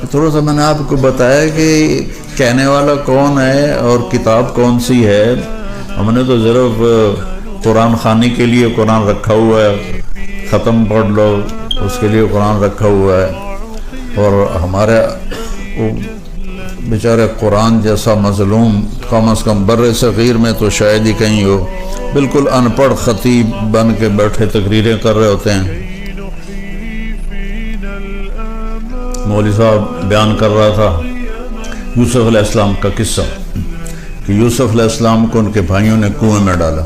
تھوڑا سا میں نے آپ کو بتایا کہ کہنے والا کون ہے اور کتاب کون سی ہے. ہم نے تو صرف قرآن خوانی کے لیے قرآن رکھا ہوا ہے، ختم پڑھ لو اس کے لیے قرآن رکھا ہوا ہے. اور ہمارے بیچارے قرآن جیسا مظلوم کم از کم بر صغیر میں تو شاید ہی کہیں ہو، بالکل ان پڑھ خطیب بن کے بیٹھے تقریریں کر رہے ہوتے ہیں. مولوی صاحب بیان کر رہا تھا یوسف علیہ السلام کا قصہ کہ یوسف علیہ السلام کو ان کے بھائیوں نے کنویں میں ڈالا.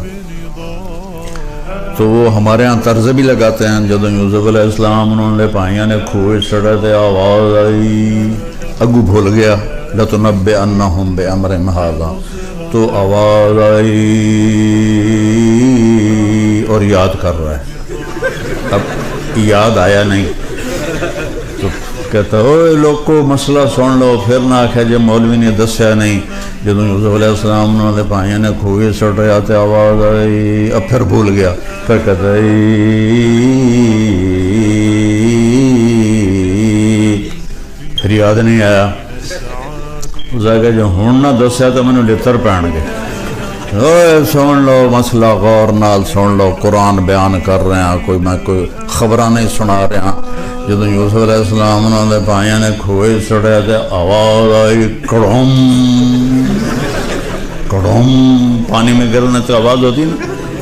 تو وہ ہمارے ہاں طرز بھی لگاتے ہیں، جب یوسف علیہ السلام انہوں نے بھائیوں نے کنویں چڑھے تھے، آواز آئی، اگو بھول گیا لَتُنَبِّئَنَّهُمْ بِأَمْرِهِمْ هَٰذَا، تو آواز آئی اور یاد کر رہا ہے. اب یاد آیا نہیں تو کہتا اوے لوگو مسئلہ سن لو، پھر نہ آکھے جب مولوی نے دسیا نہیں. جب یوسف علیہ السلام انہوں نے بھائیوں نے کھوئے چڑھ رہے آتے، آواز آئی، اب پھر بھول گیا. پھر کہتا پھر یاد نہیں آیا. اس آگے جو ہون نہ دسیا تو میں نے لتر پہن گئے. اوے سن لو مسئلہ غور نال سن لو، قرآن بیان کر رہے ہیں، میں کوئی خبراں نہیں سنا رہا. جب یوسف علیہ السلام انہوں نے بھائیوں نے کھوئے چڑھے تھے، آواز آئی کڑھم کڑھم، پانی میں گرنے تو آواز ہوتی نا،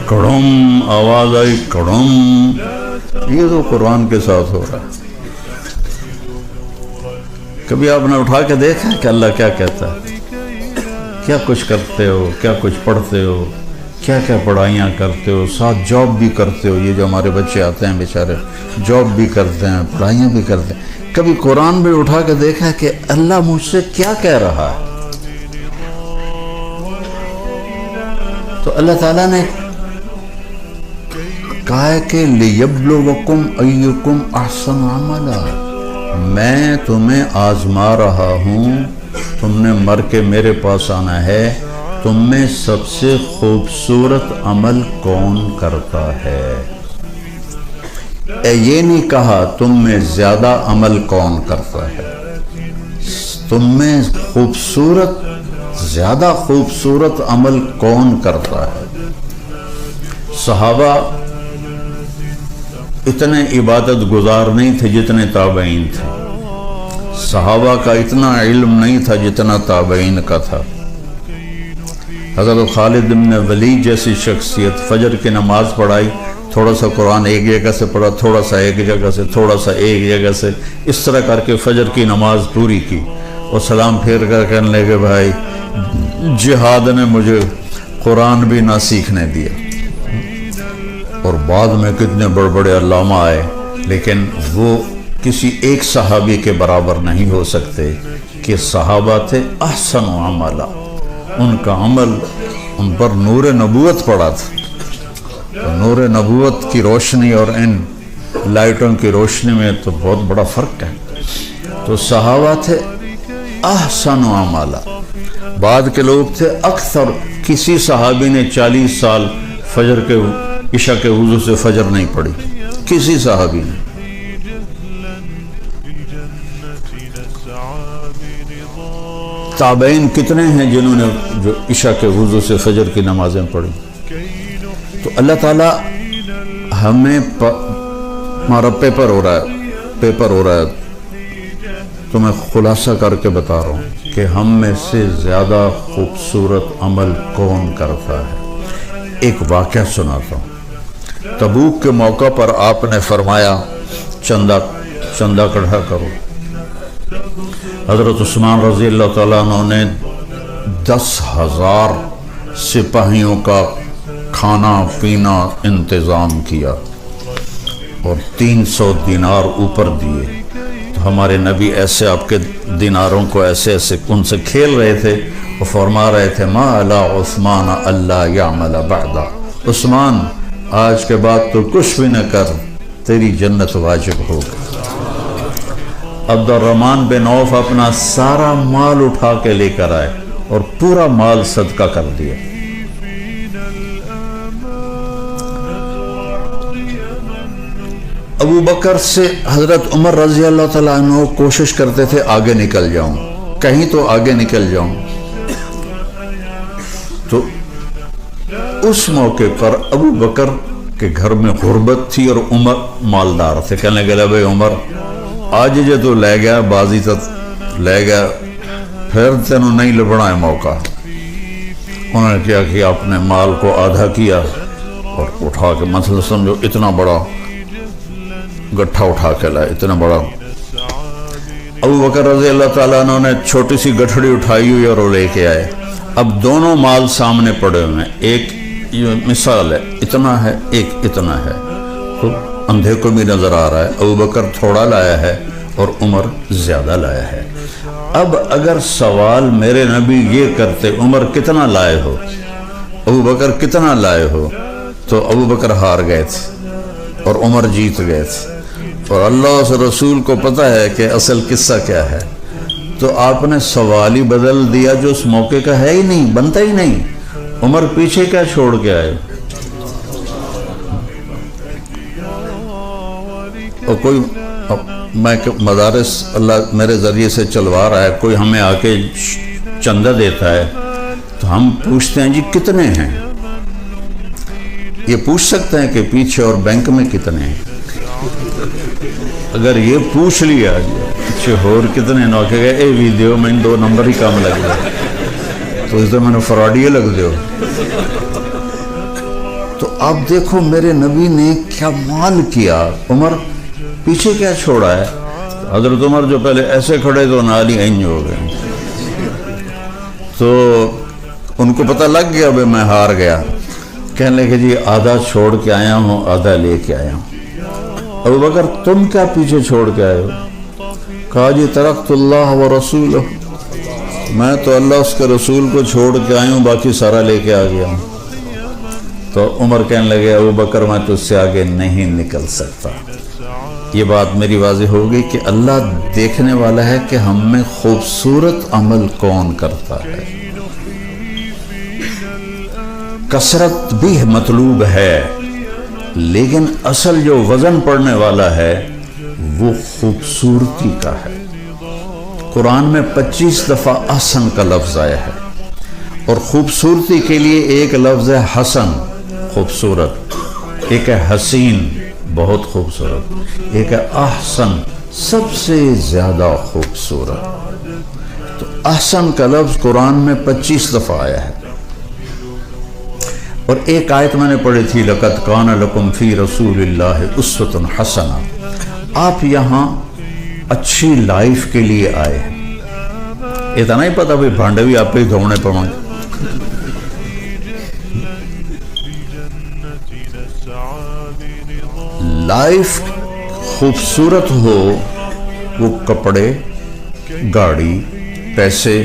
کڑھم، آواز آئی کڑھم. یہ تو قرآن کے ساتھ ہو رہا ہے. کبھی آپ نے اٹھا کے دیکھا کہ اللہ کیا کہتا ہے؟ کیا کچھ کرتے ہو، کیا کچھ پڑھتے ہو، کیا کیا پڑھائیاں کرتے ہو، ساتھ جاب بھی کرتے ہو. یہ جو ہمارے بچے آتے ہیں بیچارے جاب بھی کرتے ہیں، پڑھائیاں بھی کرتے ہیں. کبھی قرآن بھی اٹھا کے دیکھا کہ اللہ مجھ سے کیا کہہ رہا ہے؟ تو اللہ تعالیٰ نے کہا ہے کہ لِيَبْلُوَكُمْ أَيُّكُمْ أَحْسَنُ عَمَلًا، میں تمہیں آزما رہا ہوں. تم نے مر کے میرے پاس آنا ہے، تم میں سب سے خوبصورت عمل کون کرتا ہے. یہ نہیں کہا تم میں زیادہ عمل کون کرتا ہے، تم میں زیادہ خوبصورت عمل کون کرتا ہے. صحابہ اتنے عبادت گزار نہیں تھے جتنے تابعین تھے. صحابہ کا اتنا علم نہیں تھا جتنا تابعین کا تھا. حضرت خالد بن ولید جیسی شخصیت فجر کی نماز پڑھائی، تھوڑا سا قرآن ایک جگہ سے پڑھا، تھوڑا سا ایک جگہ سے، تھوڑا سا ایک جگہ سے، اس طرح کر کے فجر کی نماز پوری کی اور سلام پھیر کر کہنے لگے بھائی جہاد نے مجھے قرآن بھی نہ سیکھنے دیا. اور بعد میں کتنے بڑے بڑے علامہ آئے، لیکن وہ کسی ایک صحابی کے برابر نہیں ہو سکتے کہ صحابہ تھے احسن عملا، ان کا عمل ان پر نور نبوت پڑا تھا. نور نبوت کی روشنی اور ان لائٹوں کی روشنی میں تو بہت بڑا فرق ہے. تو صحابہ تھے احسن عملا. بعد کے لوگ تھے اکثر، کسی صحابی نے 40 سال فجر کے عشاء کے وضو سے فجر نہیں پڑھی، کسی صحابی نے. تابعین کتنے ہیں جنہوں نے جو عشاء کے وضو سے فجر کی نمازیں پڑھی. تو اللہ تعالیٰ ہمیں ہمارا پیپر ہو رہا ہے تو میں خلاصہ کر کے بتا رہا ہوں کہ ہم میں سے زیادہ خوبصورت عمل کون کرتا ہے. ایک واقعہ سناتا ہوں. تبوک کے موقع پر آپ نے فرمایا چندہ کٹھا کرو. حضرت عثمان رضی اللہ تعالیٰ عنہ نے 10,000 سپاہیوں کا کھانا پینا انتظام کیا اور 300 دینار اوپر دیے. تو ہمارے نبی ایسے آپ کے دیناروں کو ایسے ان سے کھیل رہے تھے اور فرما رہے تھے ما علی عثمان اللہ یعمل بعدا، عثمان آج کے بعد تو کچھ بھی نہ کر، تیری جنت واجب ہوگی. عبد الرحمن بن عوف اپنا سارا مال اٹھا کے لے کر آئے اور پورا مال صدقہ کر دیا. ابو بکر سے حضرت عمر رضی اللہ تعالیٰ عنہ کوشش کرتے تھے آگے نکل جاؤں، کہیں تو آگے نکل جاؤں. تو اس موقع پر ابو بکر کے گھر میں غربت تھی اور عمر مالدار تھے. کہنے لگے بھائی عمر آج جو تو لے گیا بازی تک لے گیا، پھر تینوں نہیں لبنا ہے موقع. انہوں نے کیا کہ اپنے مال کو آدھا کیا اور اٹھا کے مثلا سمجھو اتنا بڑا گٹھا اٹھا کے لائے، اتنا بڑا. ابو بکر رضی اللہ تعالیٰ عنہ نے چھوٹی سی گٹھڑی اٹھائی ہوئی اور وہ لے کے آئے. اب دونوں مال سامنے پڑے ہوئے ہیں، ایک یہ مثال ہے اتنا ہے، ایک اتنا ہے، تو اندھے کو بھی نظر آ رہا ہے ابو بکر تھوڑا لایا ہے اور عمر زیادہ لایا ہے. اب اگر سوال میرے نبی یہ کرتے عمر کتنا لائے ہو، ابو بکر کتنا لائے ہو، تو ابو بکر ہار گئے تھے اور عمر جیت گئے تھے. اور اللہ اس رسول کو پتہ ہے کہ اصل قصہ کیا ہے، تو آپ نے سوال ہی بدل دیا جو اس موقع کا ہے ہی نہیں، بنتا ہی نہیں. عمر پیچھے کیا چھوڑ کے آئے؟ اور کوئی میں مدارس اللہ میرے ذریعے سے چلوا رہا ہے، کوئی ہمیں آ کے چندہ دیتا ہے تو ہم پوچھتے ہیں جی کتنے ہیں. یہ پوچھ سکتے ہیں کہ پیچھے اور بینک میں کتنے ہیں. اگر یہ پوچھ لیا پیچھے اور کتنے نہ کہ اے ویڈیو میں 2 نمبر ہی کام لگ گیا تو اس میں نے فراڈیے لگ دیو. تو آپ دیکھو میرے نبی نے کیا مال کیا، عمر پیچھے کیا چھوڑا ہے. حضرت عمر جو پہلے ایسے کھڑے تو نالی اینج ہو گئے، تو ان کو پتہ لگ گیا بھائی میں ہار گیا. کہنے لگے جی آدھا چھوڑ کے آیا ہوں آدھا لے کے آیا ہوں. ابو بکر تم کیا پیچھے چھوڑ کے آئے ہو؟ کہا جی ترکت اللہ و رسولہ، میں تو اللہ اس کے رسول کو چھوڑ کے آئی ہوں، باقی سارا لے کے آ گیا ہوں. تو عمر کہنے لگے ابو بکر میں تجھ سے آگے نہیں نکل سکتا. یہ بات میری واضح ہو گئی کہ اللہ دیکھنے والا ہے کہ ہم میں خوبصورت عمل کون کرتا ہے. کثرت بھی مطلوب ہے لیکن اصل جو وزن پڑنے والا ہے وہ خوبصورتی کا ہے. قرآن میں 25 دفعہ احسن کا لفظ آیا ہے اور خوبصورتی کے لیے ایک لفظ ہے حسن خوبصورت، ایک ہے حسین بہت خوبصورت، ایک ہے احسن سب سے زیادہ خوبصورت. تو احسن کا لفظ قرآن میں 25 دفعہ آیا ہے. اور ایک آیت میں نے پڑھی تھی لَقَدْ كَانَ لَكُمْ فِي رَسُولِ اللَّهِ أُسْوَةٌ حَسَنَةٌ. آپ یہاں اچھی لائف کے لیے آئے ہیں. اتنا ہی پتا بھائی بھانڈے بھی آپ پہ ہی دھونے پڑیں. لائف خوبصورت ہو وہ کپڑے گاڑی پیسے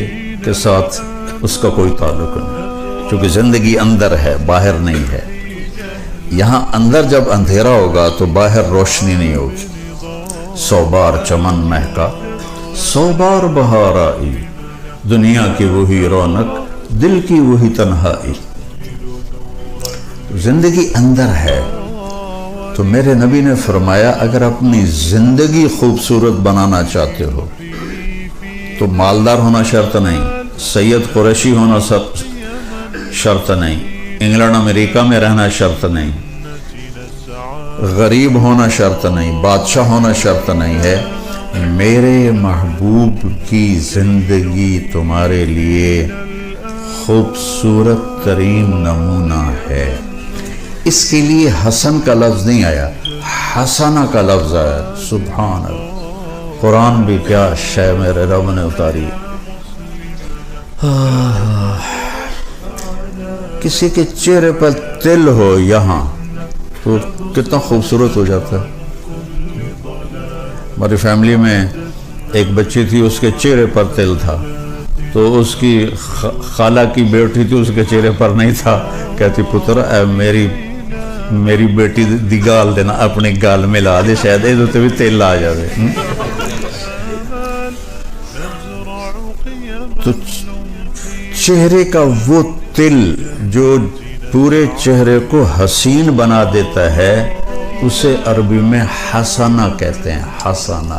کے ساتھ اس کا کوئی تعلق نہیں، کیونکہ زندگی اندر ہے باہر نہیں ہے. یہاں اندر جب اندھیرا ہوگا تو باہر روشنی نہیں ہوگی. 100 بار چمن مہکا 100 بار بہار آئی، دنیا کی وہی رونق دل کی وہی تنہائی. زندگی اندر ہے. تو میرے نبی نے فرمایا اگر اپنی زندگی خوبصورت بنانا چاہتے ہو تو مالدار ہونا شرط نہیں، سید قریشی ہونا شرط نہیں، انگلینڈ امریکہ میں رہنا شرط نہیں، غریب ہونا شرط نہیں، بادشاہ ہونا شرط نہیں ہے. میرے محبوب کی زندگی تمہارے لیے خوبصورت ترین نمونہ ہے. اس کے لیے حسن کا لفظ نہیں آیا، حسنہ کا لفظ آیا. سبحان اللہ، قرآن بھی کیا شے میرے رب نے اتاری. کسی کے چہرے پر تل ہو یہاں تو کتنا خوبصورت ہو جاتا ہے. ہماری فیملی میں ایک بچی تھی، اس کے چہرے پر تل تھا، تو اس کی خالہ کی بیٹی تھی، اس کے چہرے پر نہیں تھا. کہتی پتر اے میری بیٹی دی گال دینا، اپنی گال ملا دے، شاید یہ تو بھی تل آ جائے. تو چہرے کا وہ تل جو پورے چہرے کو حسین بنا دیتا ہے اسے عربی میں حسنہ کہتے ہیں، حسنہ،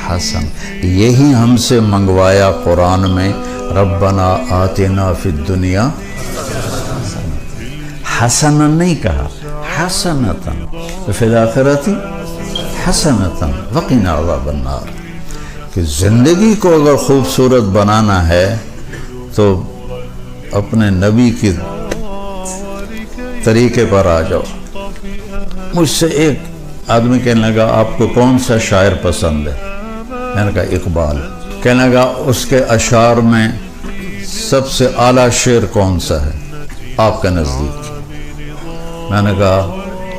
حسن۔ یہی ہم سے منگوایا قرآن میں، ربنا آتنا فی الدنیا حسنا نہیں کہا، حسنتاً فی الآخرۃ حسنتاً وقنا عذاب النار، کہ زندگی کو اگر خوبصورت بنانا ہے تو اپنے نبی کے طریقے پر آ جاؤ۔ مجھ سے ایک آدمی کہنے لگا آپ کو کون سا شاعر پسند ہے؟ میں نے کہا اقبال۔ کہنے لگا اس کے اشعار میں سب سے اعلیٰ شعر کون سا ہے آپ کے نزدیک؟ میں نے کہا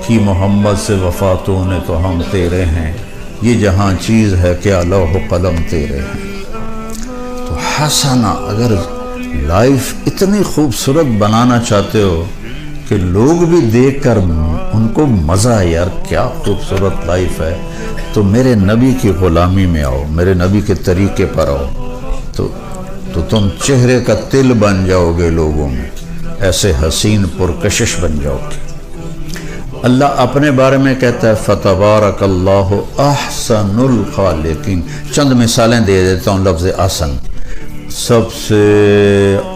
کہ محمد سے وفاتوں نے تو ہم تیرے ہیں، یہ جہاں چیز ہے کیا لوح و قلم تیرے ہیں۔ تو حسنا، اگر لائف اتنی خوبصورت بنانا چاہتے ہو کہ لوگ بھی دیکھ کر ان کو مزہ آئے، یار کیا خوبصورت لائف ہے، تو میرے نبی کی غلامی میں آؤ، میرے نبی کے طریقے پر آؤ، تو تم چہرے کا تل بن جاؤ گے لوگوں میں، ایسے حسین پرکشش بن جاؤ گے۔ اللہ اپنے بارے میں کہتا ہے فتبارک اللہ احسن الخالقین۔ چند مثالیں دے دیتا ہوں لفظ احسن۔ سب سے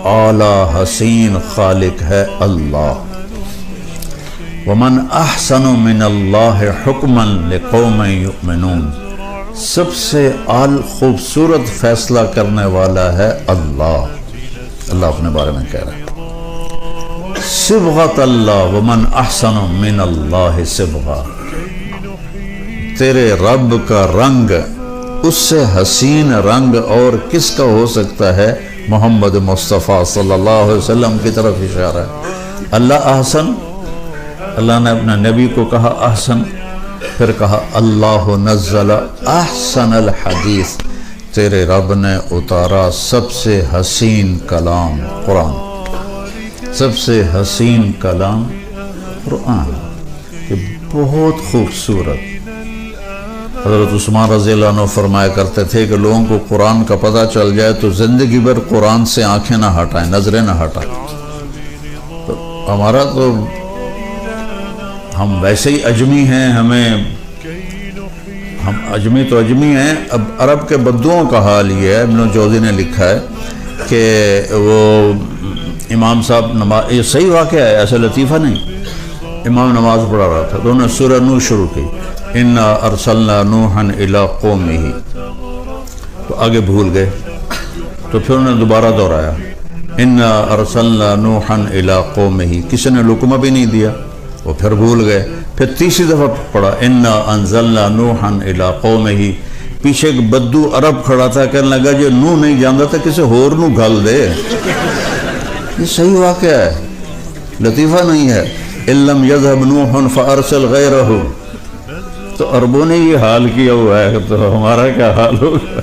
اعلیٰ حسین خالق ہے اللہ۔ ومن احسن من اللہ حکما لقوم یؤمنون، سب سے خوبصورت فیصلہ کرنے والا ہے اللہ۔ اللہ اپنے بارے میں کہہ رہا ہے صبغۃ اللہ، ومن احسن من اللہ صبغہ، تیرے رب کا رنگ اس سے حسین رنگ اور کس کا ہو سکتا ہے؟ محمد مصطفیٰ صلی اللہ علیہ وسلم کی طرف اشارہ ہے۔ اللہ احسن، اللہ نے اپنے نبی کو کہا احسن، پھر کہا اللہ نزل احسن الحدیث، تیرے رب نے اتارا سب سے حسین کلام قرآن، سب سے حسین کلام قرآن، کہ بہت خوبصورت۔ حضرت عثمان رضی اللہ عنہ فرمایا کرتے تھے کہ لوگوں کو قرآن کا پتہ چل جائے تو زندگی بھر قرآن سے آنکھیں نہ ہٹائیں، نظریں نہ ہٹائیں۔ تو ہمارا تو ہم ویسے ہی اجمی ہیں، ہم اجمی تو اجمی ہیں۔ اب عرب کے بدوؤں کا حال یہ ہے، ابن جوزی نے لکھا ہے کہ وہ امام صاحب نماز، یہ صحیح واقعہ ہے، ایسا لطیفہ نہیں، امام نماز پڑھا رہا تھا تو انہوں نے سورہ نوح شروع کی، انا ارسلنا نوحا الی قومہ، تو آگے بھول گئے، تو پھر انہوں نے دوبارہ دہرایا انا ارسلنا نوحا الی قومہ، کسی نے لقمہ بھی نہیں دیا، وہ پھر بھول گئے، پھر تیسری دفعہ پڑھا انا انزلنا نوحا الی قومہ، پیچھے ایک بدو عرب کھڑا تھا، کہنے لگا جو نوح نہیں جانتا تھا کسی اور نو گھل دے۔ یہ صحیح واقعہ ہے، لطیفہ نہیں ہے۔ اِلَّمْ يَذْهَبْ نُوحٌ فَأَرْسَلْ غَيْرَهُ، تو عربوں نے یہ حال کیا ہوا ہے تو ہمارا کیا حال ہوگا؟